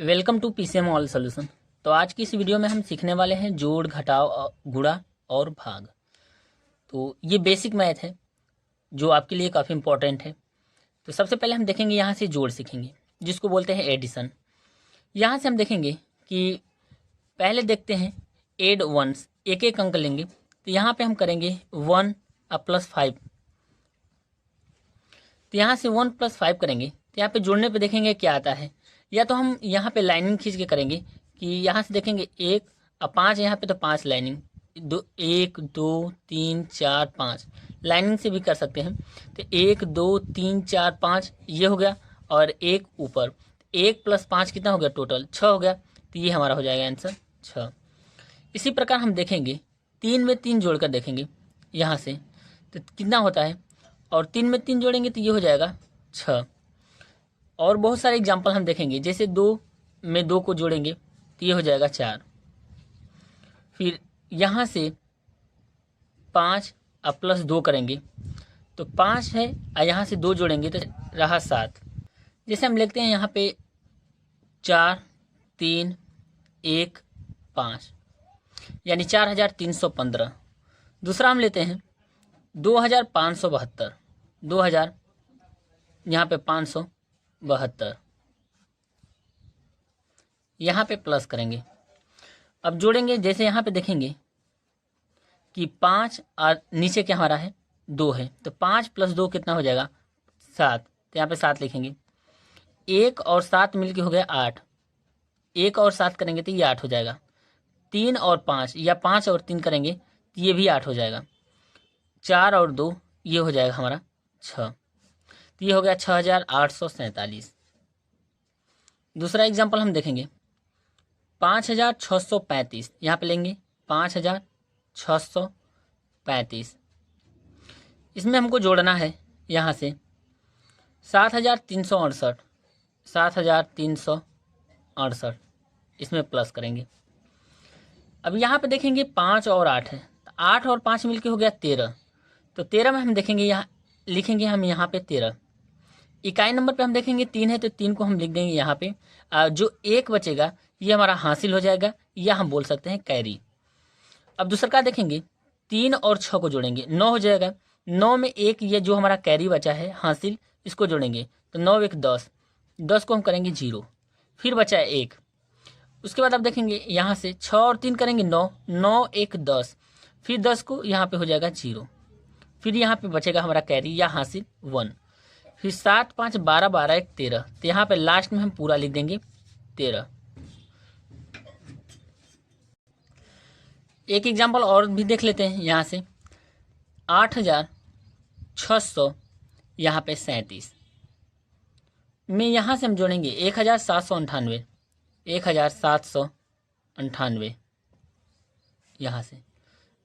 Welcome to PCM all solution. तो आज की इस वीडियो में हम सीखने वाले हैं जोड़, घटाव, गुणा और भाग। तो ये बेसिक मैथ है जो आपके लिए काफ़ी इंपॉर्टेंट है। तो सबसे पहले हम देखेंगे, यहाँ से जोड़ सीखेंगे जिसको बोलते हैं एडिशन। यहाँ से हम देखेंगे कि पहले देखते हैं एड वंस, एक एक अंक लेंगे। तो यहाँ पे हम करेंगे 1 + 5। तो यहाँ से 1 + 5 करेंगे तो यहाँ पे जोड़ने पे देखेंगे क्या आता है। या तो हम यहाँ पे लाइनिंग खींच के करेंगे कि यहाँ से देखेंगे 1 और 5, यहाँ पे तो 5 लाइनिंग, 1 2 3 4 5 लाइनिंग से भी कर सकते हैं। तो 1 2 3 4 5 ये हो गया, और एक ऊपर 1 + 5 कितना हो गया, टोटल 6 हो गया। तो ये हमारा हो जाएगा आंसर 6। इसी प्रकार हम देखेंगे 3 में 3 जोड़कर देखेंगे यहाँ से तो कितना होता है, और 3 में 3 जोड़ेंगे तो ये हो जाएगा 6। और बहुत सारे एग्जाम्पल हम देखेंगे, जैसे 2 में 2 को जोड़ेंगे तो ये हो जाएगा 4। फिर यहाँ से 5 और +2 करेंगे तो 5 है, और यहाँ से 2 जोड़ेंगे तो रहा 7। जैसे हम लिखते हैं यहाँ पे 4 3 1 5, यानी 4315। दूसरा हम लेते हैं 2572, 2000 यहाँ पे 572, यहाँ पे प्लस करेंगे। अब जोड़ेंगे, जैसे यहाँ पे देखेंगे कि 5 और नीचे क्या हमारा है 2 है, तो 5 + 2 कितना हो जाएगा 7। तो यहाँ पे 7 लिखेंगे। 1 और 7 मिलके हो गया 8, 1 और 7 करेंगे तो ये 8 हो जाएगा। 3 और 5 या 5 और 3 करेंगे तो ये भी 8 हो जाएगा। 4 और 2 ये हो जाएगा हमारा 6। तो ये हो गया 6847। दूसरा एग्जाम्पल हम देखेंगे 5635, यहाँ पे लेंगे 5635। इसमें हमको जोड़ना है यहाँ से 7368, 7368, इसमें प्लस करेंगे। अब यहाँ पे देखेंगे 5 और 8 है, तो 8 और 5 मिलके हो गया 13। तो 13 में हम देखेंगे, यहाँ लिखेंगे हम यहाँ पे 13। इकाई नंबर पे हम देखेंगे 3 है, तो 3 को हम लिख देंगे यहाँ पे। जो 1 बचेगा ये हमारा हासिल हो जाएगा, या हम बोल सकते हैं कैरी। अब दूसरा का देखेंगे 3 और 6 को जोड़ेंगे 9 हो जाएगा। 9 में 1 ये जो हमारा कैरी बचा है हासिल, इसको जोड़ेंगे तो 9 1 10, 10 को हम करेंगे 0, फिर बचा है 1। उसके बाद आप देखेंगे यहाँ से 6 और 3 करेंगे 9, 9 1 10, फिर 10 को यहाँ पे हो जाएगा 0, फिर यहाँ पे बचेगा हमारा कैरी या हासिल 1, फिर 7 5 12 12 1 13। तो यहाँ पे लास्ट में हम पूरा लिख देंगे 13। एक एग्जाम्पल और भी देख लेते हैं, यहाँ से 8600 यहाँ पे 37 में यहाँ से हम जोड़ेंगे 1798, 1798 यहाँ से।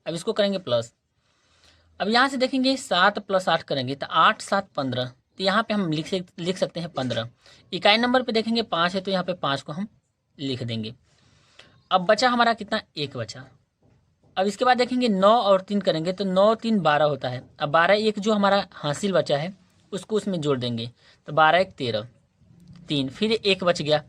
अब इसको करेंगे प्लस। अब यहाँ से देखेंगे 7 + 8 करेंगे तो 8 7 15, तो यहाँ पे हम लिख सकते हैं 15। इकाई नंबर पे देखेंगे 5 है, तो यहाँ पे 5 को हम लिख देंगे। अब बचा हमारा कितना, 1 बचा। अब इसके बाद देखेंगे 9 और 3 करेंगे तो 9 3 12 होता है। अब 12 1 जो हमारा हासिल बचा है उसको उसमें जोड़ देंगे, तो 12 1 13, 3, फिर 1 बच गया।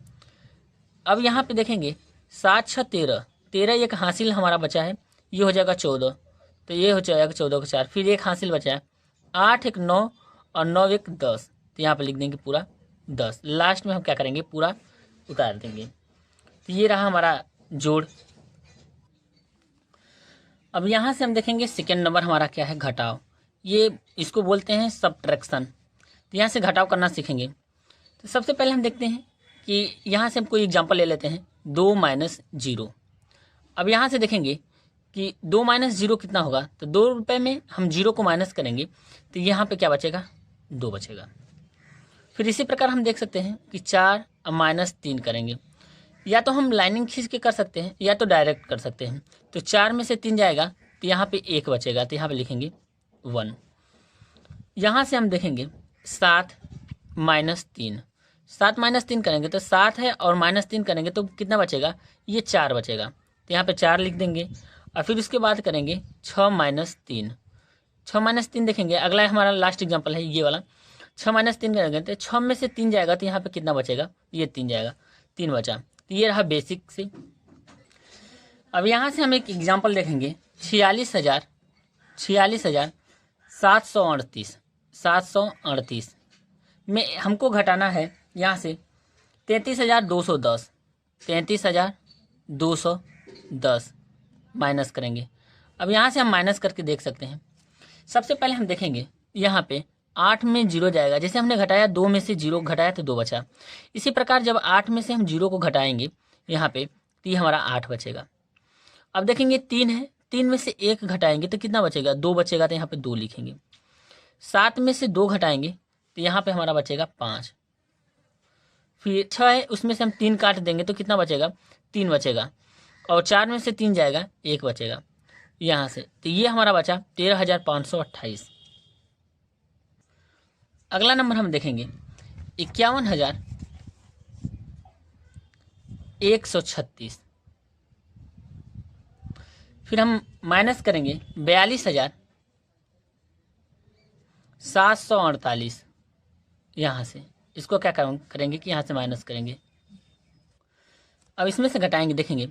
अब यहाँ पे देखेंगे 7 6 13, 13 एक हासिल हमारा बचा है, ये हो जाएगा 14, तो ये हो जाएगा 14 को 4, फिर 1 हासिल बचा है 8 1 9, और 9 1 10, तो यहाँ पे लिख देंगे पूरा 10। लास्ट में हम क्या करेंगे, पूरा उतार देंगे। तो ये रहा हमारा जोड़। अब यहाँ से हम देखेंगे सेकेंड नंबर हमारा क्या है, घटाव। ये इसको बोलते हैं सब्ट्रैक्शन। तो यहाँ से घटाव करना सीखेंगे। तो सबसे पहले हम देखते हैं कि यहाँ से हम कोई एग्जांपल ले लेते हैं, 2 - 0। अब यहाँ से देखेंगे कि 2 - 0 कितना होगा, तो 2 रुपये में हम 0 को माइनस करेंगे तो यहाँ पे क्या बचेगा, 2 बचेगा। फिर इसी प्रकार हम देख सकते हैं कि 4 और -3 करेंगे, या तो हम लाइनिंग खींच के कर सकते हैं या तो डायरेक्ट कर सकते हैं। तो 4 में से 3 जाएगा तो यहाँ पे 1 बचेगा, तो यहाँ पे लिखेंगे 1। यहाँ से हम देखेंगे 7 - 3, 7 - 3 करेंगे तो 7 है, और -3 करेंगे तो कितना बचेगा, ये 4 बचेगा, तो यहाँ पे 4 लिख देंगे। और फिर उसके बाद करेंगे 6 - 3, 6 - 3 देखेंगे, अगला हमारा लास्ट एग्जाम्पल है ये वाला। 6 - 3 करेंगे तो 6 में से 3 जाएगा तो यहाँ पे कितना बचेगा, ये 3 जाएगा, 3 बचा। तो ये रहा बेसिक से। अब यहाँ से हम एक एग्जाम्पल देखेंगे 46,738 में हमको घटाना है यहाँ से 33,210 माइनस करेंगे। अब यहाँ से हम माइनस करके देख सकते हैं। सबसे पहले हम देखेंगे यहाँ पे 8 में 0 जाएगा, जैसे हमने घटाया 2 में से 0 घटाया तो 2 बचा। इसी प्रकार जब 8 में से हम 0 को घटाएंगे यहाँ पे तो ये हमारा 8 बचेगा। अब देखेंगे 3 है, 3 में से 1 घटाएंगे तो कितना बचेगा, 2 बचेगा, तो यहाँ पे 2 लिखेंगे। 7 में से 2 घटाएंगे तो यहाँ पे हमारा बचेगा 5। फिर 6 है, उसमें से हम 3 काट देंगे तो कितना बचेगा, 3 बचेगा। और 4 में से 3 जाएगा, 1 बचेगा यहाँ से। तो ये हमारा बचा 13,528। अगला नंबर हम देखेंगे 51,136। फिर हम माइनस करेंगे 42,748 यहाँ से। इसको क्या करेंगे कि यहाँ से माइनस करेंगे। अब इसमें से घटाएंगे, देखेंगे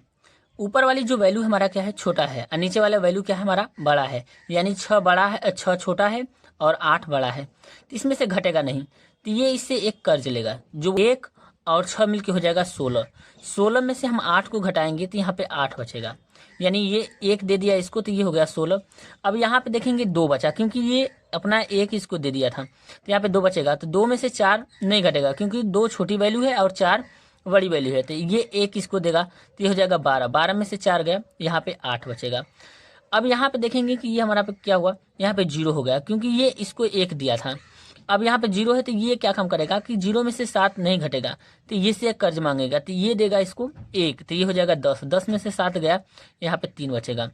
ऊपर वाली जो वैल्यू हमारा क्या है, छोटा है, और नीचे वाला वैल्यू क्या है, हमारा बड़ा है। यानी 6 बड़ा है, 6 छोटा है और 8 बड़ा है। तो इसमें से घटेगा नहीं, तो ये इससे एक कर्ज लेगा, जो 1 और 6 मिलके हो जाएगा 16। 16 में से हम 8 को घटाएंगे तो यहाँ पे 8 बचेगा। यानी ये 1 दे दिया इसको, तो ये हो गया 16। अब यहाँ पे देखेंगे 2 बचा, क्योंकि ये अपना 1 इसको दे दिया था, तो यहाँ पे 2 बचेगा। तो 2 में से 4 नहीं घटेगा, क्योंकि 2 छोटी वैल्यू है और 4 बड़ी वैल्यू है। तो ये 1 इसको देगा, तो ये हो जाएगा 12। 12 में से 4 गया, यहाँ पे 8 बचेगा। अब यहाँ पे देखेंगे कि ये हमारा पे क्या हुआ, यहाँ पे 0 हो गया, क्योंकि ये इसको 1 दिया था। अब यहाँ पे 0 है, तो ये क्या काम करेगा कि 0 में से 7 नहीं घटेगा, तो ये से एक कर्ज मांगेगा, तो ये देगा इसको 1, तो ये हो जाएगा 10। 10 में से 7 गया, यहाँ पे 3 बचेगा।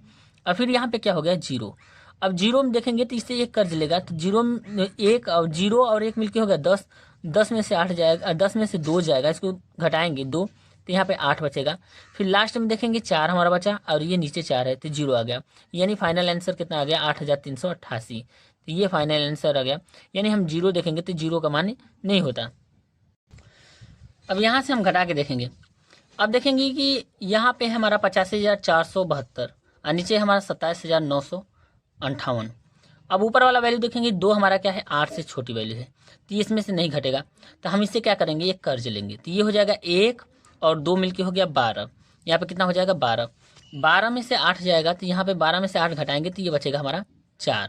और फिर यहाँ पे क्या हो गया, 0। अब 0 में देखेंगे तो इससे एक कर्ज लेगा, तो 0 में 1 और 0 और 1 मिलके हो गया 10। 10 में से 8 जाएगा, 10 में से 2 जाएगा, इसको घटाएंगे 2, तो यहाँ पे 8 बचेगा। फिर लास्ट में देखेंगे 4 हमारा बचा, और ये नीचे 4 है, तो 0 आ गया। यानी फाइनल आंसर कितना आ गया, 8,388। तो ये फाइनल आंसर आ गया। यानी हम 0 देखेंगे तो 0 का मान नहीं होता। अब यहाँ से हम घटा के देखेंगे। अब देखेंगे कि यहाँ पे हमारा 85,472 और नीचे हमारा 27,958। अब ऊपर वाला वैल्यू देखेंगे 2 हमारा क्या है, 8 से छोटी वैल्यू है, तो इसमें से नहीं घटेगा। तो हम इससे क्या करेंगे, एक कर्ज लेंगे, तो ये हो जाएगा 1 और 2 मिलके हो गया 12। यहाँ पे कितना हो जाएगा, 12। 12 में से 8 जाएगा, तो यहाँ पे 12 में से 8 घटाएंगे तो ये बचेगा हमारा 4।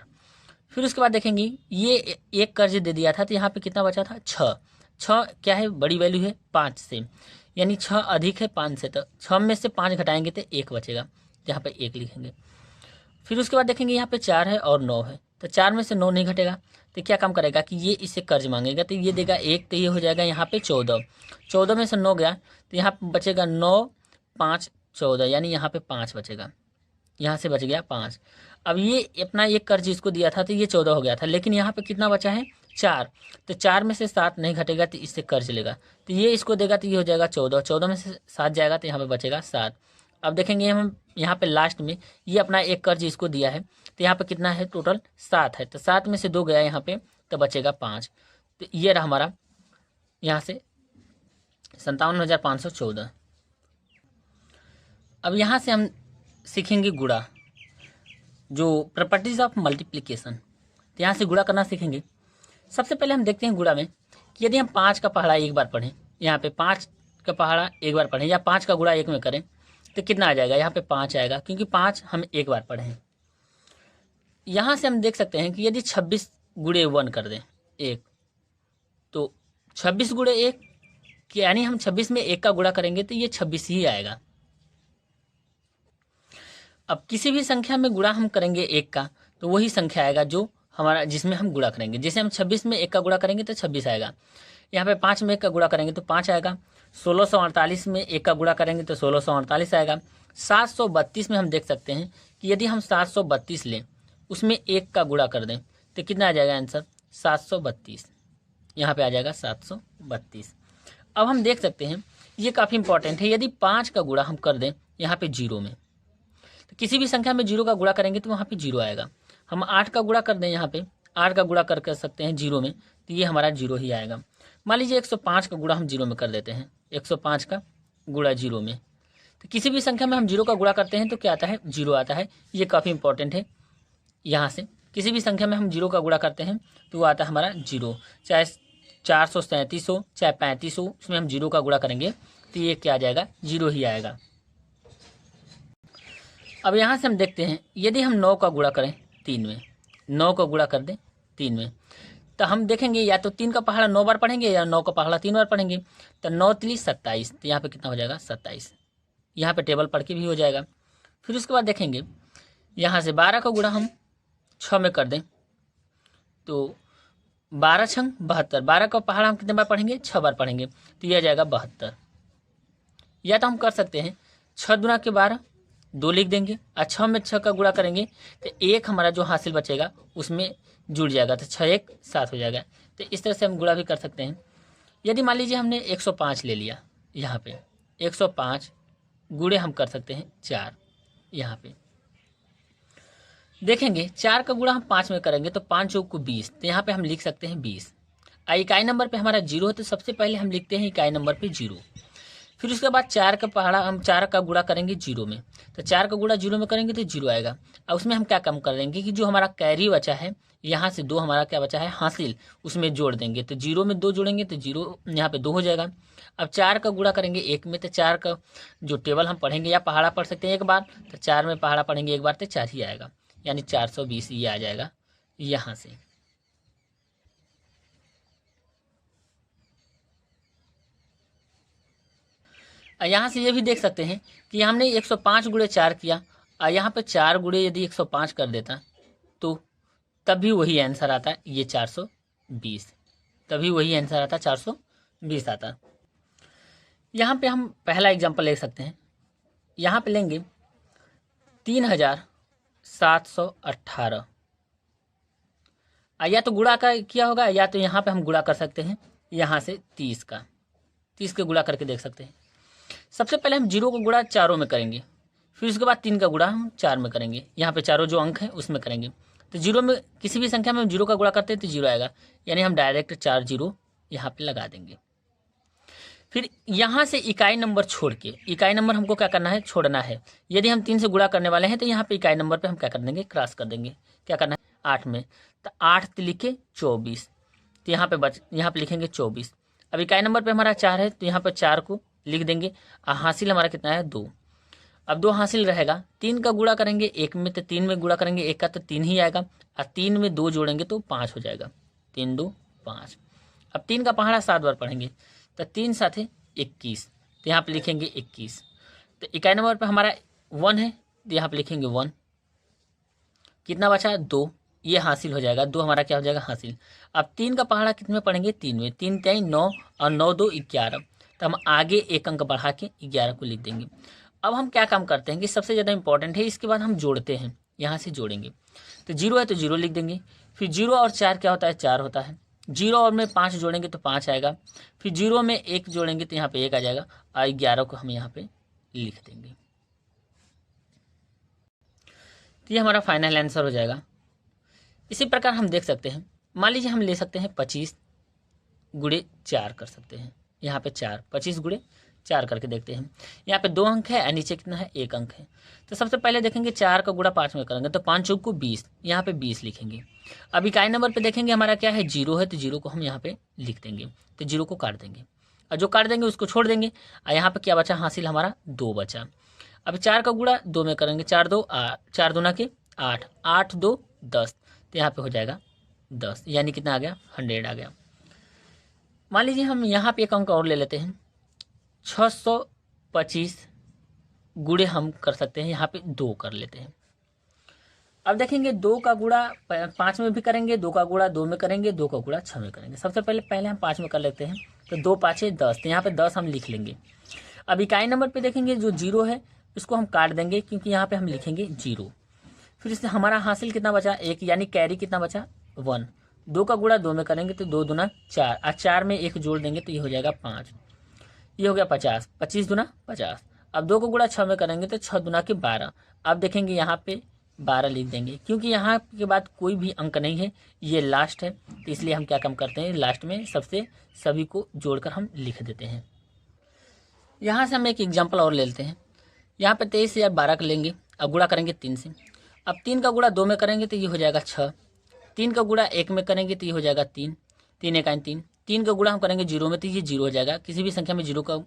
फिर उसके बाद देखेंगे ये एक कर्ज दे दिया था, तो यहाँ पे कितना बचा था, 6। 6 क्या है, बड़ी वैल्यू है 5 से, यानी 6 अधिक है 5 से, तो 6 में से 5 घटाएंगे तो 1 बचेगा, यहाँ पे 1 लिखेंगे। फिर उसके बाद देखेंगे यहाँ पे 4 है और 9 है, तो 4 में से 9 नहीं घटेगा, तो क्या काम करेगा कि ये इससे कर्ज मांगेगा, तो ये देगा 1, तो ये हो जाएगा यहाँ पे 14। 14 में से 9 गया, तो यहाँ पे बचेगा 9, 5, 14, यानी यहाँ पे 5 बचेगा, यहाँ से बच गया 5। अब ये अपना एक कर्ज इसको दिया था, तो ये 14 हो गया था, लेकिन यहाँ पे कितना बचा है, 4। तो 4 में से 7 नहीं घटेगा, तो इससे कर्ज लेगा, तो ये इसको देगा, तो ये हो जाएगा 14। 14 में से 7 जाएगा, तो यहाँ पे बचेगा 7। अब देखेंगे हम यहाँ पे लास्ट में ये अपना एक कर्ज इसको दिया है, तो यहाँ पे कितना है, टोटल 7 है, तो 7 में से 2 गया यहाँ पे, तो बचेगा 5। तो ये रहा हमारा यहाँ से 57,514। अब यहाँ से हम सीखेंगे गुणा, जो प्रॉपर्टीज ऑफ मल्टीप्लिकेशन। तो यहाँ से गुणा करना सीखेंगे। सबसे पहले हम देखते हैं गुणा में कि यदि हम 5 का पहाड़ा एक बार पढ़ें, यहाँ पे 5 का पहाड़ा एक बार पढ़ें, या 5 का गुणा 1 में करें, तो कितना आ जाएगा, यहाँ पे 5 आएगा, क्योंकि 5 हम एक बार पढ़े हैं। यहाँ से हम देख सकते हैं कि यदि 26 गुणे 1 कर दें 1, तो 26 गुणे 1, यानी हम 26 में 1 का गुणा करेंगे तो ये 26 ही आएगा। अब किसी भी संख्या में गुणा हम करेंगे 1 का, तो वही संख्या आएगा जो हमारा जिसमें हम गुणा करेंगे। जैसे हम 26 में 1 का गुणा करेंगे तो 26 आएगा। यहाँ पे 5 में 1 का गुणा करेंगे तो 5 आएगा। 1648 में 1 का गुणा करेंगे तो 1648 आएगा। 732 में हम देख सकते हैं कि यदि हम 732 लें, उसमें 1 का गुणा कर दें, तो कितना आ जाएगा आंसर, 732। यहाँ पे आ जाएगा 732। अब हम देख सकते हैं, ये काफ़ी इंपॉर्टेंट है, यदि 5 का गुणा हम कर दें यहाँ पे 0 में, तो किसी भी संख्या में 0 का गुणा करेंगे तो वहाँ पे 0 आएगा। हम 8 का गुणा कर दें, यहाँ पे 8 का गुणा कर सकते हैं 0 में, तो ये हमारा 0 ही आएगा। मान लीजिए 105 का गुणा हम 0 में कर देते हैं, 105 का गुणा जीरो में। तो किसी भी संख्या में हम जीरो का गुणा करते हैं तो क्या आता है, जीरो आता है। ये काफ़ी इंपॉर्टेंट है। यहाँ से किसी भी संख्या में हम जीरो का गुणा करते हैं तो वो आता है हमारा जीरो, चाहे 437 हो चाहे 35 हो, उसमें हम जीरो का गुणा करेंगे तो ये क्या आ जाएगा, जीरो ही आएगा। अब यहाँ से हम देखते हैं यदि हम 9 का गुणा करें 3 में, 9 का गुणा कर दें 3 में, तो हम देखेंगे या तो 3 का पहाड़ा 9 बार पढ़ेंगे या 9 का पहाड़ा 3 बार पढ़ेंगे। तो 9 3 27, तो यहाँ पे कितना हो जाएगा 27। यहाँ पे टेबल पढ़ के भी हो जाएगा। फिर उसके बाद देखेंगे यहाँ से 12 का गुणा हम 6 में कर दें तो 12 छंग 72, 12 का पहाड़ा हम कितने बार पढ़ेंगे, 6 बार पढ़ेंगे, तो यह आ जाएगा 72। या तो हम कर सकते हैं 6 दुना के 12, 2 लिख देंगे और 6 में 6 का गुणा करेंगे तो एक हमारा जो हासिल बचेगा उसमें जुड़ जाएगा, तो 6 1 7 हो जाएगा। तो इस तरह से हम गुणा भी कर सकते हैं। यदि मान लीजिए हमने 105 ले लिया, यहाँ पे 105 गुणे हम कर सकते हैं 4। यहाँ पे देखेंगे 4 का गुणा हम 5 में करेंगे तो 5 चौक को 20, तो यहाँ पे हम लिख सकते हैं 20। इकाई नंबर पे हमारा जीरो है तो सबसे पहले हम लिखते हैं इकाई नंबर पे जीरो। फिर उसके बाद 4 का पहाड़ा हम 4 का गुणा करेंगे जीरो में, तो 4 का गुणा जीरो में करेंगे तो जीरो आएगा। अब उसमें हम क्या कम कर देंगे कि जो हमारा कैरी बचा है, यहाँ से 2 हमारा क्या बचा है हासिल, उसमें जोड़ देंगे। तो जीरो में 2 जोड़ेंगे तो जीरो यहाँ पे 2 हो जाएगा। अब 4 का गुणा करेंगे 1 में, तो 4 का जो टेबल हम पढ़ेंगे या पहाड़ा पढ़ सकते हैं एक बार, तो 4 में पहाड़ा पढ़ेंगे एक बार तो 4 ही आएगा, यानी 420 ये आ जाएगा यहाँ से। यहाँ से ये भी देख सकते हैं कि हमने 105 गुणे 4 किया और यहाँ पे 4 गुणे यदि 105 कर देता तो तब भी वही आंसर आता, ये 420, तभी वही आंसर आता 420 आता। यहाँ पे हम पहला एग्जांपल ले सकते हैं। यहाँ पे लेंगे 3718, या तो गुणा का किया होगा या तो यहाँ पे हम गुणा कर सकते हैं यहाँ से 30 के गुणा करके देख सकते हैं। सबसे पहले हम जीरो को गुणा चारों में करेंगे, फिर उसके बाद 3 का गुणा हम 4 में करेंगे, यहाँ पे चारों जो अंक हैं उसमें करेंगे। तो जीरो में किसी भी संख्या में हम जीरो का गुणा करते हैं तो जीरो आएगा, यानी हम डायरेक्ट 4 जीरो यहाँ पे लगा देंगे। फिर यहाँ से इकाई नंबर छोड़ के, इकाई नंबर हमको क्या करना है, छोड़ना है। यदि हम 3 से गुणा करने वाले हैं तो यहाँ पे इकाई नंबर पे हम क्या कर देंगे, क्रॉस कर देंगे। क्या करना है 8 में, तो 8 लिखे 24, तो यहाँ पे लिखेंगे 24। अब इकाई नंबर पे हमारा 4 है तो यहाँ पर 4 को लिख देंगे और हासिल हमारा कितना है 2। अब 2 हासिल रहेगा, 3 का गुणा करेंगे 1 में, तो 3 में गुणा करेंगे 1 का तो 3 ही आएगा और 3 में 2 जोड़ेंगे तो 5 हो जाएगा, 3 2 5। अब 3 का पहाड़ा 7 बार पढ़ेंगे तो 3 साथे 21, तो यहाँ पे लिखेंगे 21। तो इकाई नंबर पे हमारा 1 है तो यहाँ पे लिखेंगे 1। कितना बचा 2, ये हासिल हो जाएगा, 2 हमारा क्या हो जाएगा हासिल। अब 3 का पहाड़ा कितने में पढ़ेंगे 3 में, 3 3 9 और 9 2 11, तो हम आगे एक अंक बढ़ा के 11 को लिख देंगे। अब हम क्या काम करते हैं कि सबसे ज़्यादा इंपॉर्टेंट है, इसके बाद हम जोड़ते हैं, यहाँ से जोड़ेंगे। तो जीरो है तो जीरो लिख देंगे, फिर जीरो और 4 क्या होता है 4 होता है, जीरो और में 5 जोड़ेंगे तो 5 आएगा, फिर जीरो में 1 जोड़ेंगे तो यहाँ पे 1 आ जाएगा और 11 को हम यहाँ पे लिख देंगे। तो ये हमारा फाइनल आंसर हो जाएगा। इसी प्रकार हम देख सकते हैं, मान लीजिए हम ले सकते हैं 25 गुणे 4 कर सकते हैं। यहाँ पे 4 25 गुणे 4 करके देखते हैं। यहाँ पे 2 अंक है और नीचे कितना है 1 अंक है। तो सबसे पहले देखेंगे 4 का गुणा 5 में करेंगे तो 5 चौक को 20, यहाँ पे 20 लिखेंगे। अब इकाई नंबर पे देखेंगे हमारा क्या है जीरो है, तो जीरो को हम यहाँ पे लिख देंगे, तो जीरो को काट देंगे और जो काट देंगे उसको छोड़ देंगे और यहाँ पे क्या बचा हासिल हमारा 2 बचा। अब 4 का गुणा 2 में करेंगे, 4 2 4 दूना के 8, 8 2 10, तो यहाँ पे हो जाएगा 10, यानी कितना आ गया 100 आ गया। मान लीजिए हम यहाँ पे एक अंक और ले लेते हैं, 625 गुणे हम कर सकते हैं, यहाँ पे 2 कर लेते हैं। अब देखेंगे 2 का गुणा 5 में भी करेंगे, 2 का गुणा 2 में करेंगे, 2 का गुणा 6 में करेंगे। सबसे पहले हम 5 में कर लेते हैं, तो 2 5 10, तो यहाँ पे 10 हम लिख लेंगे। अब इकाई नंबर पे देखेंगे जो जीरो है उसको हम काट देंगे क्योंकि यहाँ पे हम लिखेंगे जीरो। फिर इससे हमारा हासिल कितना बचा 1, यानी कैरी कितना बचा 1। 2 का गुणा 2 में करेंगे तो 2 दूना 4 और 4 में 1 जोड़ देंगे तो ये हो जाएगा 5, ये हो गया 50, 25 दूना 50। अब 2 को गुणा 6 में करेंगे तो 6 दूना के 12। अब देखेंगे यहाँ पे 12 लिख देंगे क्योंकि यहाँ के बाद कोई भी अंक नहीं है, ये लास्ट है, तो इसलिए हम क्या काम करते हैं लास्ट में सबसे सभी को जोड़कर हम लिख देते हैं। यहाँ से हम एक एग्जाम्पल और ले लेते हैं। यहाँ पे 23,012 का लेंगे, अब गुणा करेंगे 3 से। अब 3 का गुणा 2 में करेंगे तो ये हो जाएगा 6। 3 का गुणा 1 में करेंगे तो ये हो जाएगा 3। 3 1 3। 3 का गुणा हम करेंगे 0 में तो ये 0 हो जाएगा। किसी भी संख्या में 0 का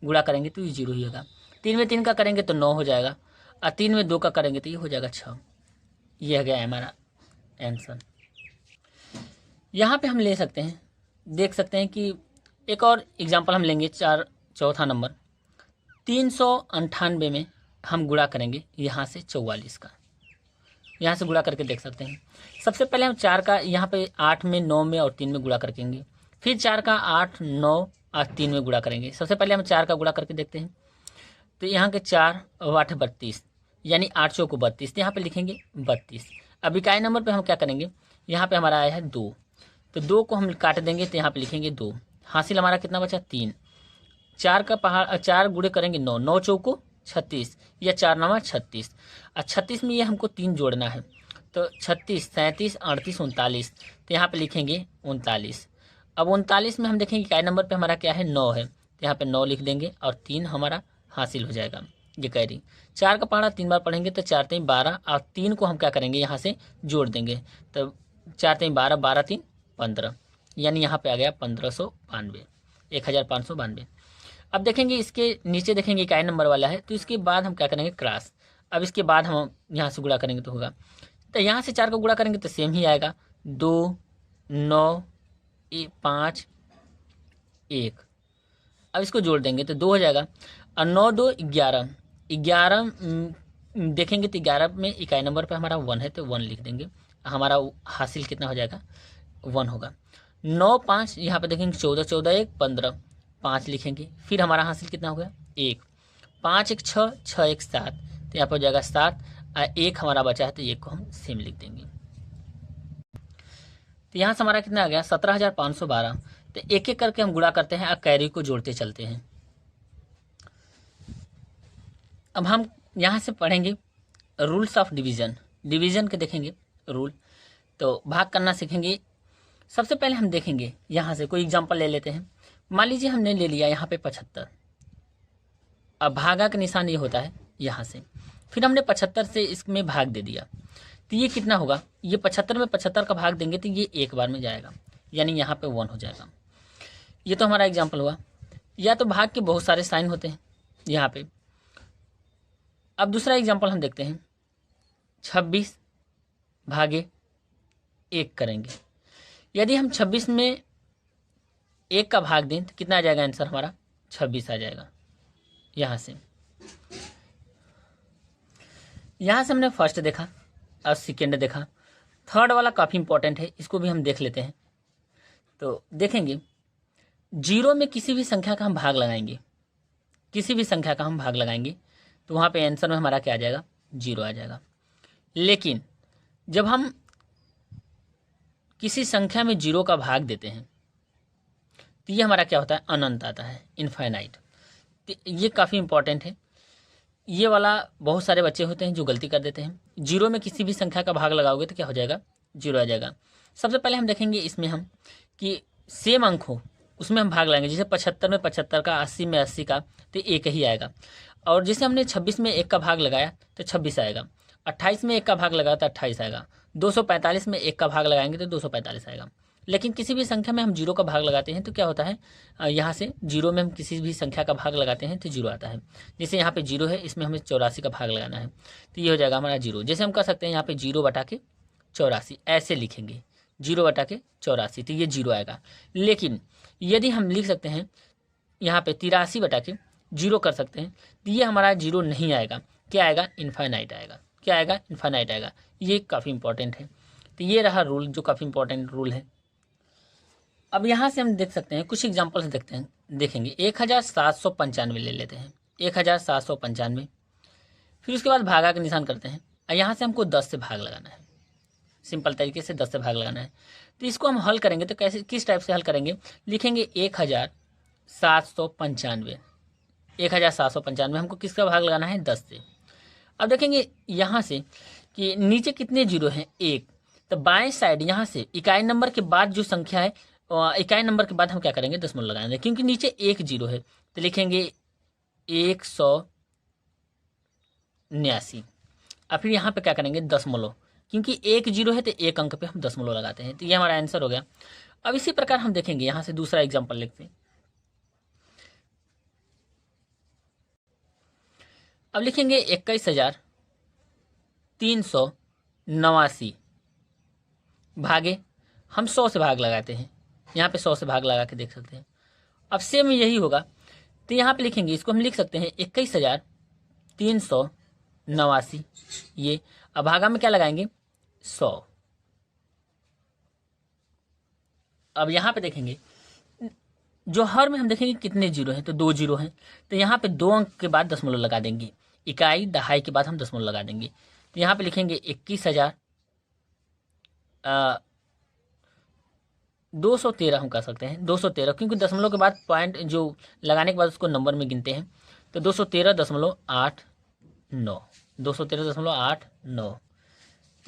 गुणा करेंगे तो ये 0 ही होगा। 3 में 3 का करेंगे तो 9 हो जाएगा, और 3 में 2 का करेंगे तो ये हो जाएगा 6। ये हो गया हमारा आंसर। यहाँ पे हम ले सकते हैं, देख सकते हैं कि एक और एग्जाम्पल हम लेंगे। चौथा नंबर 398 में हम गुणा करेंगे यहाँ से 44 का। यहाँ से गुणा करके देख सकते हैं। सबसे पहले हम 4 का यहाँ पे 8 में, 9 में और 3 में गुणा करेंगे। फिर 4 का 8, 9 और 3 में गुणा करेंगे। सबसे पहले हम 4 का गुणा करके देखते हैं। तो यहाँ के 4 और 8 32, यानी 8 चौक 32, तो यहाँ पे लिखेंगे 32। अब इकाई नंबर पे हम क्या करेंगे, यहाँ पे हमारा आया है 2, तो 2 को हम काट देंगे तो यहाँ पे लिखेंगे 2। हासिल हमारा कितना बचा, 3। 4 का पहाड़ 4 गुणे करेंगे 9, 9 चौको 36, या 4 9 36, और 36 में ये हमको 3 जोड़ना है, तो 36, 37, 38, 39, तो यहाँ पे लिखेंगे 39। अब 39 में हम देखेंगे इकाई नंबर पे हमारा क्या है, 9 है, तो यहाँ पे 9 लिख देंगे और 3 हमारा हासिल हो जाएगा। ये कह रही 4 का पहाड़ा 3 बार पढ़ेंगे तो 4 3 12, और 3 को हम क्या करेंगे यहाँ से जोड़ देंगे, तो 4 3 12, 12 3 15, यानी यहाँ पे आ गया 1592, 1592। अब देखेंगे इसके नीचे देखेंगे इकाई नंबर वाला है, तो इसके बाद हम क्या करेंगे, क्रॉस। अब इसके बाद हम यहाँ से गुणा करेंगे तो होगा, तो यहाँ से 4 का गुणा करेंगे तो सेम ही आएगा, 2 9 5 1। अब इसको जोड़ देंगे तो 2 हो जाएगा, और 9 2 11, 11 देखेंगे तो 11 में इकाई नंबर पे हमारा 1 है, तो 1 लिख देंगे। हमारा हासिल कितना हो जाएगा, 1 होगा। 9 5, यहाँ पे देखेंगे 14, 14 1 15, 5 लिखेंगे। फिर हमारा हासिल कितना हो गया, 1। 5 1 6, 6 1 7, तो यहाँ पर हो जाएगा 7, और 1 हमारा बचा है, तो 1 को हम सेम लिख देंगे। तो यहाँ से हमारा कितना आ गया, 17,512। तो एक एक करके हम गुणा करते हैं और कैरी को जोड़ते चलते हैं। अब हम यहाँ से पढ़ेंगे रूल्स ऑफ डिवीज़न। डिवीज़न के देखेंगे रूल, तो भाग करना सीखेंगे। सबसे पहले हम देखेंगे यहाँ से कोई एग्जांपल ले लेते हैं। मान लीजिए हमने ले लिया यहाँ पे 75। अब भागा का निशान ये होता है यहाँ से, फिर हमने 75 से इसमें भाग दे दिया, तो ये कितना होगा, ये 75 में 75 का भाग देंगे तो ये एक बार में जाएगा, यानी यहाँ पे 1 हो जाएगा। ये तो हमारा एग्जाम्पल हुआ। या तो भाग के बहुत सारे साइन होते हैं यहाँ पे। अब दूसरा एग्जाम्पल हम देखते हैं, 26 भागे 1 करेंगे। यदि हम 26 में 1 का भाग दें तो कितना आ जाएगा, आंसर हमारा 26 आ जाएगा। यहाँ से हमने फर्स्ट देखा और सेकेंड देखा। थर्ड वाला काफ़ी इंपॉर्टेंट है, इसको भी हम देख लेते हैं। तो देखेंगे 0 में किसी भी संख्या का हम भाग लगाएंगे, किसी भी संख्या का हम भाग लगाएंगे तो वहाँ पे आंसर में हमारा क्या आ जाएगा, 0 आ जाएगा। लेकिन जब हम किसी संख्या में 0 का भाग देते हैं तो ये हमारा क्या होता है, अनंत आता है, इनफाइनाइट। तो ये काफ़ी इंपॉर्टेंट है। ये वाला बहुत सारे बच्चे होते हैं जो गलती कर देते हैं। 0 में किसी भी संख्या का भाग लगाओगे तो क्या हो जाएगा, 0 आ जाएगा। सबसे पहले हम देखेंगे इसमें हम कि सेम अंक हो उसमें हम भाग लगाएंगे। जैसे 75 में 75 का, 80 में 80 का, तो 1 ही आएगा। और जैसे हमने 26 में 1 का भाग लगाया तो 26 आएगा। 28 में 1 का भाग लगाया तो 28 आएगा। 245 में 1 का भाग लगाएंगे तो 245 आएगा। लेकिन किसी भी संख्या में हम 0 का भाग लगाते हैं तो क्या होता है, यहाँ से 0 में हम किसी भी संख्या का भाग लगाते हैं तो 0 आता है। जैसे यहाँ पे 0 है, इसमें हमें 84 का भाग लगाना है तो ये हो जाएगा हमारा 0। जैसे हम कह सकते हैं यहाँ पे 0 बटा के 84 ऐसे लिखेंगे, 0 बटा के 84, तो ये 0 आएगा। लेकिन यदि हम लिख सकते हैं यहाँ पे 83 बटा के 0 कर सकते हैं तो ये हमारा 0 नहीं आएगा। क्या आएगा, इनफाइनाइट आएगा। क्या आएगा, इनफाइनाइट आएगा। ये काफ़ी इंपॉर्टेंट है। तो ये रहा रूल, जो काफ़ी इंपॉर्टेंट रूल है। अब यहाँ से हम देख सकते हैं कुछ एग्जाम्पल्स देखते हैं, देखेंगे 1795 ले लेते हैं, 1795। फिर उसके बाद भागा का निशान करते हैं और यहाँ से हमको 10 से भाग लगाना है। सिंपल तरीके से 10 से भाग लगाना है। तो इसको हम हल करेंगे तो कैसे, किस टाइप से हल करेंगे, लिखेंगे 1795। 1795 हमको किसका भाग लगाना है, 10 से। अब देखेंगे यहाँ से कि नीचे कितने 0 हैं, 1। तो बाएं साइड यहाँ से इकाई नंबर के बाद जो संख्या है, इकाई नंबर के बाद हम क्या करेंगे, दशमलव लगाएंगे, क्योंकि नीचे 1 0 है। तो लिखेंगे 189। और फिर यहाँ पे क्या करेंगे दशमलव, क्योंकि एक जीरो है तो एक अंक पे हम दशमलव लगाते हैं। तो ये हमारा आंसर हो गया। अब इसी प्रकार हम देखेंगे, यहाँ से दूसरा एग्जाम्पल लिखते हैं। अब लिखेंगे 21,389 भागे, हम 100 से भाग लगाते हैं, यहाँ पे 100 से भाग लगा के देख सकते हैं। अब सेम यही होगा, तो यहाँ पे लिखेंगे, इसको हम लिख सकते हैं 21,389 ये। अब भागा में क्या लगाएंगे 100। अब यहाँ पे देखेंगे जो हर में हम देखेंगे कितने जीरो हैं, तो 2 जीरो हैं, तो यहाँ पे 2 अंक के बाद दशमलव लगा देंगे, इकाई दहाई के बाद हम दशमलव लगा देंगे। तो यहाँ पे लिखेंगे 21,213 हम कर सकते हैं, 213, क्योंकि दशमलव के बाद पॉइंट जो लगाने के बाद उसको नंबर में गिनते हैं। तो 213.89, 213.89।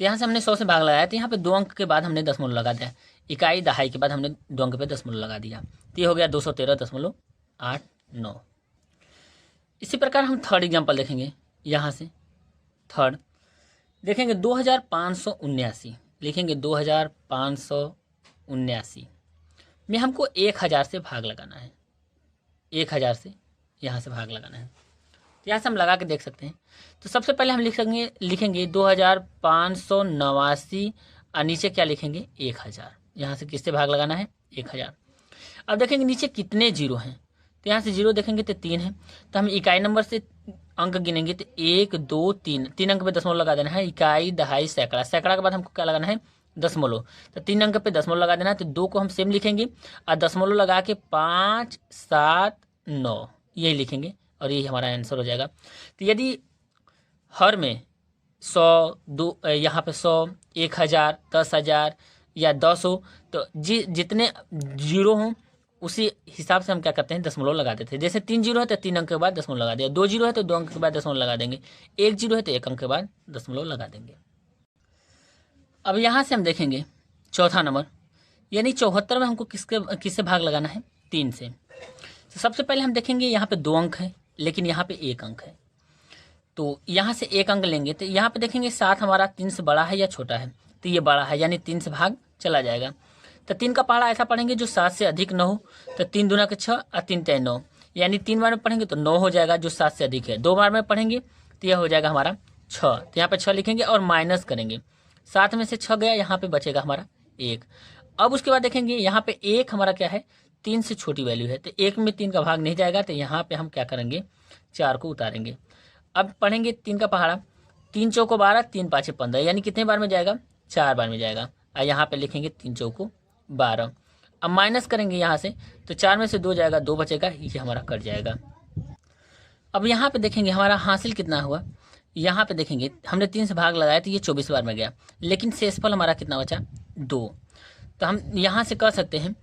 तो यहाँ से हमने 100 से भाग लगाया, तो यहाँ पे 2 अंक के बाद हमने दशमलव लगा दिया, इकाई दहाई के बाद हमने 2 अंक पे दशमलव लगा दिया। तो ये हो गया 213.89। इसी प्रकार हम थर्ड एग्जाम्पल देखेंगे। यहाँ से थर्ड देखेंगे 2,579, लिखेंगे 2,579 में हमको 1,000 से भाग लगाना है, 1,000 से यहाँ से भाग लगाना है। तो यहाँ से हम लगा के देख सकते हैं। तो सबसे पहले हम लिखेंगे 2,589 और नीचे क्या लिखेंगे 1,000। यहाँ से किससे भाग लगाना है 1,000। अब देखेंगे नीचे कितने जीरो हैं, तो यहाँ से जीरो देखेंगे तो 3 है, तो हम इकाई नंबर से अंक गिनेंगे, तो 1 2 3, 3 अंक पे दशमलव लगा देना है, इकाई दहाई सैकड़ा, सैकड़ा के बाद हमको क्या लगाना है दशमलव, तो 3 अंक पे दशमलव लगा देना है। तो 2 को हम सेम लिखेंगे और दशमलव लगा के 5 7 9 यही लिखेंगे और यही हमारा आंसर हो जाएगा। तो यदि हर में 100 2 यहाँ पे 100 1,000 10,000 या 10 हो, तो जितने जीरो हों उसी हिसाब से हम क्या करते हैं दशमलव लगा देते हैं। जैसे 3 जीरो है तो 3 अंक के बाद दशमलव लगा दिया, 2 जीरो है तो 2 अंक के बाद दशमलव लगा देंगे, 1 जीरो है तो 1 अंक के बाद दशमलव लगा देंगे। अब यहाँ से हम देखेंगे चौथा नंबर, यानी 74 में हमको किससे भाग लगाना है 3 से। तो सबसे पहले हम देखेंगे यहाँ पे 2 अंक है, लेकिन यहाँ पे 1 अंक है, तो यहाँ से 1 अंक लेंगे, तो यहाँ पे देखेंगे 7 हमारा 3 से बड़ा है या छोटा है, तो ये बड़ा है, यानी 3 से भाग चला जाएगा। तो 3 का पहाड़ा ऐसा पढ़ेंगे जो 7 से अधिक न हो, तो 3 दूना के 6 और 3 3 9, यानी 3 बार में पढ़ेंगे तो 9 हो जाएगा जो 7 से अधिक है। 2 बार में पढ़ेंगे तो यह हो जाएगा हमारा 6, तो यहाँ पे 6 लिखेंगे और माइनस करेंगे, 7 में से 6 गया, यहाँ पे बचेगा हमारा 1। अब उसके बाद देखेंगे यहाँ पे 1 हमारा क्या है 3 से छोटी वैल्यू है, तो 1 में 3 का भाग नहीं जाएगा, तो यहाँ पे हम क्या करेंगे 4 को उतारेंगे। अब पढ़ेंगे 3 का पहाड़ा, 3 चौको 12 3 पाँचे 15, यानी कितने बार में जाएगा 4 बार में जाएगा, और यहाँ पे लिखेंगे 3 चौको 12। अब माइनस करेंगे यहाँ से, तो 4 में से 2 जाएगा, 2 बचेगा, ये हमारा कट जाएगा। अब यहाँ पे देखेंगे हमारा हासिल कितना हुआ, यहाँ पे देखेंगे हमने 3 से भाग लगाया तो ये 24 बार में गया, लेकिन शेषफल हमारा कितना बचा 2। तो हम यहाँ से कर सकते हैं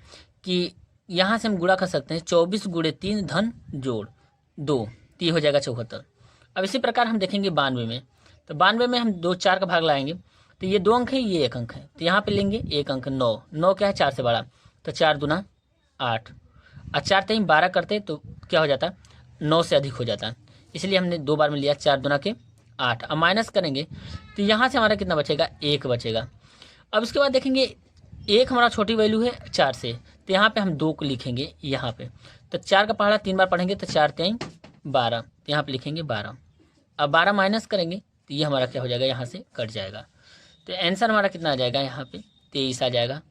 कि यहाँ से हम गुणा कर सकते हैं, 24 गुणे 3 धन जोड़ 2, तो ये हो जाएगा 74। अब इसी प्रकार हम देखेंगे 92 में, तो 92 में हम 2 4 का भाग लाएंगे, तो ये 2 अंक है, ये 1 अंक है, तो यहाँ पे लेंगे 1 अंक 9, 9 क्या है 4 से बड़ा, तो 4 दूना 8 और 4 3 12 करते तो क्या हो जाता 9 से अधिक हो जाता, इसलिए हमने 2 बार में लिया, 4 दूना के 8। अब माइनस करेंगे तो यहाँ से हमारा कितना बचेगा 1 बचेगा। अब इसके बाद देखेंगे 1 हमारा छोटी वैल्यू है 4 से, तो यहाँ पे हम 2 को लिखेंगे यहाँ पे, तो 4 का पहाड़ा 3 बार पढ़ेंगे तो 4 3 12, तो यहाँ पे लिखेंगे 12। अब 12 माइनस करेंगे तो ये हमारा क्या हो जाएगा यहाँ से कट जाएगा, तो आंसर हमारा कितना आ जाएगा यहाँ पे 23 आ जाएगा।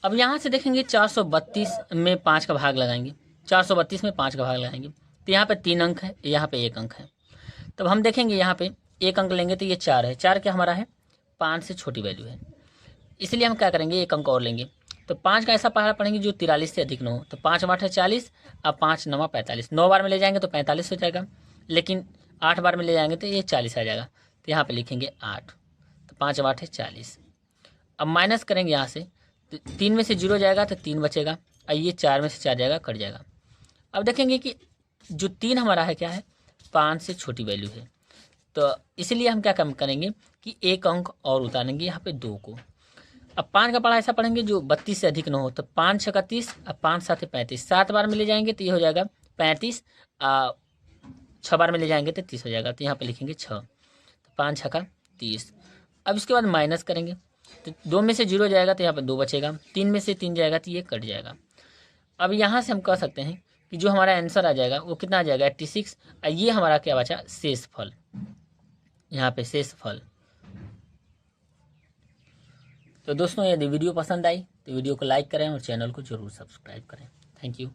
अब यहाँ से देखेंगे 432 में 5 का भाग लगाएंगे, 432 में 5 का भाग लगाएंगे, तो यहाँ पे 3 अंक है, यहाँ पे 1 अंक है, तब हम देखेंगे यहाँ पे 1 अंक लेंगे तो ये 4 है, 4 क्या हमारा है 5 से छोटी वैल्यू है, इसलिए हम क्या करेंगे 1 अंक और लेंगे, तो 5 का ऐसा पहाड़ा पढ़ेंगे जो 43 से अधिक न हो, तो 5 8 है 40, अब 5 9 45, 9 बार में ले जाएंगे तो 45 हो जाएगा, लेकिन 8 बार में ले जाएंगे तो ये 40 आ जाएगा, तो यहाँ पे लिखेंगे 8, तो 5 8 है 40। अब माइनस करेंगे यहाँ से, तो 3 में से 0 जाएगा तो 3 बचेगा, और ये 4 में से 4 जाएगा कट जाएगा। अब देखेंगे कि जो 3 हमारा है क्या है 5 से छोटी वैल्यू है, तो इसलिए हम क्या कम करेंगे कि 1 अंक और उतारेंगे यहाँ पे 2 को। अब 5 का पढ़ा ऐसा पढ़ेंगे जो 32 से अधिक न हो, तो 5 छक्का 30, अब 5 7 35, 7 बार में ले जाएंगे तो ये हो जाएगा 35, 6 बार में ले जाएंगे तो 30 हो जाएगा, तो यहाँ पे लिखेंगे 6, तो 5 छक्का 30। अब इसके बाद माइनस करेंगे तो 2 में से 0 जाएगा तो यहाँ पर 2 बचेगा, 3 में से 3 जाएगा तो ये कट जाएगा। अब यहाँ से हम कह सकते हैं कि जो हमारा आंसर आ जाएगा वो कितना आ जाएगा 86, और ये हमारा क्या बचा शेष फल, यहाँ पे शेष फल। तो दोस्तों यदि वीडियो पसंद आई तो वीडियो को लाइक करें और चैनल को जरूर सब्सक्राइब करें। Thank you.